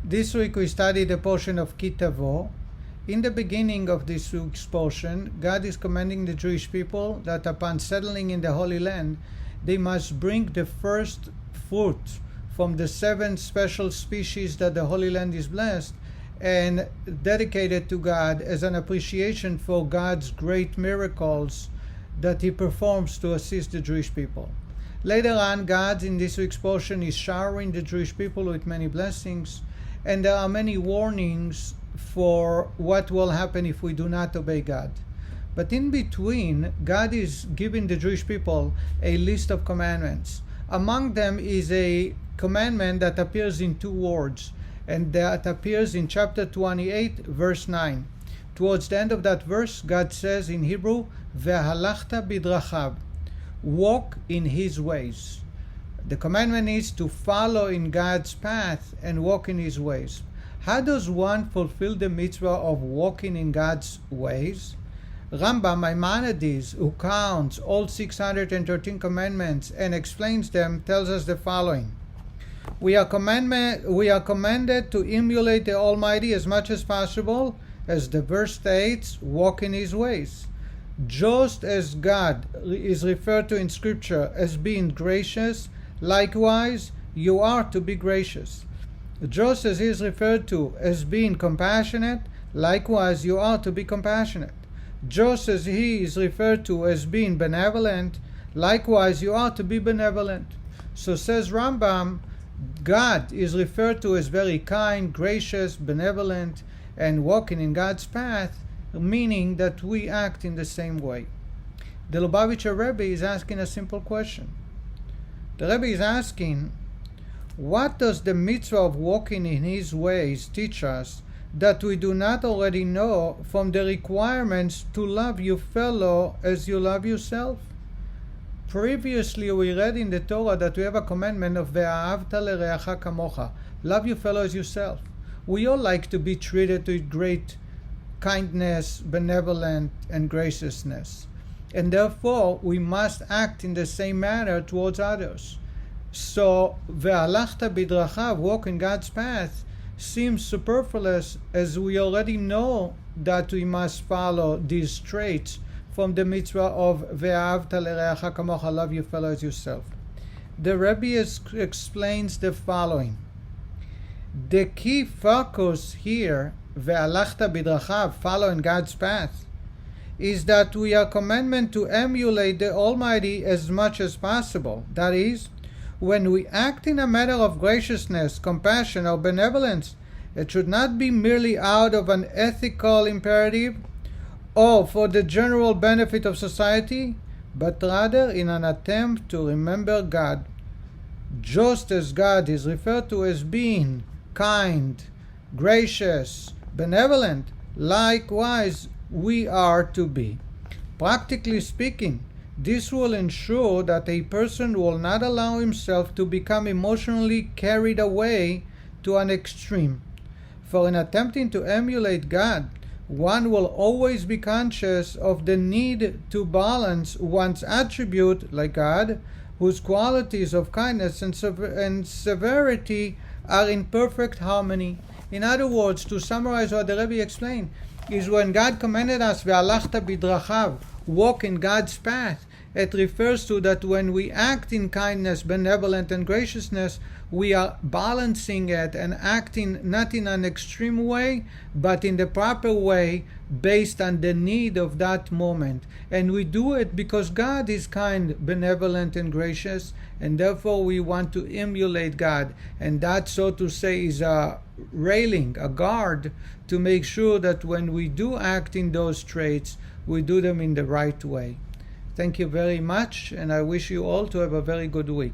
This week we studied a portion of Ki Tavo. In the beginning of this week's portion, God is commanding the Jewish people that upon settling in the Holy Land, they must bring the first fruit from the 7 special species that the Holy Land is blessed and dedicated to God as an appreciation for God's great miracles that He performs to assist the Jewish people. Later on, God in this week's portion is showering the Jewish people with many blessings, and there are many warnings for what will happen if we do not obey God. But in between, God is giving the Jewish people a list of commandments. Among them is a commandment that appears in 2 words, and that appears in chapter 28, verse 9. Towards the end of that verse, God says in Hebrew, "Ve'halachta bidrachav," walk in His ways. The commandment is to follow in God's path and walk in His ways. How does one fulfill the mitzvah of walking in God's ways? Rambam Maimonides, who counts all 613 commandments and explains them, tells us the following. We are commanded to emulate the Almighty as much as possible, as the verse states, walk in His ways. Just as God is referred to in Scripture as being gracious, likewise, you are to be gracious. Just as He is referred to as being compassionate, likewise, you are to be compassionate. Just as He is referred to as being benevolent, likewise, you are to be benevolent. So says Rambam, God is referred to as very kind, gracious, benevolent, and walking in God's path, meaning that we act in the same way. The Lubavitcher Rebbe is asking a simple question. The Rebbe is asking, what does the mitzvah of walking in His ways teach us that we do not already know from the requirements to love your fellow as you love yourself? Previously we read in the Torah that we have a commandment of ve'ahavta l'reacha kamocha, love your fellow as yourself. We all like to be treated with great kindness, benevolence, and graciousness. And therefore, we must act in the same manner towards others. So, ve'alachta bidrachav, walk in God's path, seems superfluous, as we already know that we must follow these traits from the mitzvah of ve'ahavta l'reacha kamocha, love your fellow as yourself. The Rebbe explains the following. The key focus here, ve'alachta bidrachav, follow in God's path, is that we are commanded to emulate the Almighty as much as possible. That is, when we act in a matter of graciousness, compassion, or benevolence, it should not be merely out of an ethical imperative or for the general benefit of society, but rather in an attempt to remember God. Just as God is referred to as being kind, gracious, benevolent, likewise we are to be. Practically speaking, this will ensure that a person will not allow himself to become emotionally carried away to an extreme. For in attempting to emulate God, one will always be conscious of the need to balance one's attribute, like God, whose qualities of kindness and severity are in perfect harmony. In other words, to summarize what the Rebbe explained, is when God commanded us, ve'alachta bidrachav, walk in God's path, it refers to that when we act in kindness, benevolence, and graciousness, we are balancing it and acting not in an extreme way, but in the proper way based on the need of that moment. And we do it because God is kind, benevolent, and gracious, and therefore we want to emulate God. And that, so to say, is a railing, a guard, to make sure that when we do act in those traits, we do them in the right way. Thank you very much, and I wish you all to have a very good week.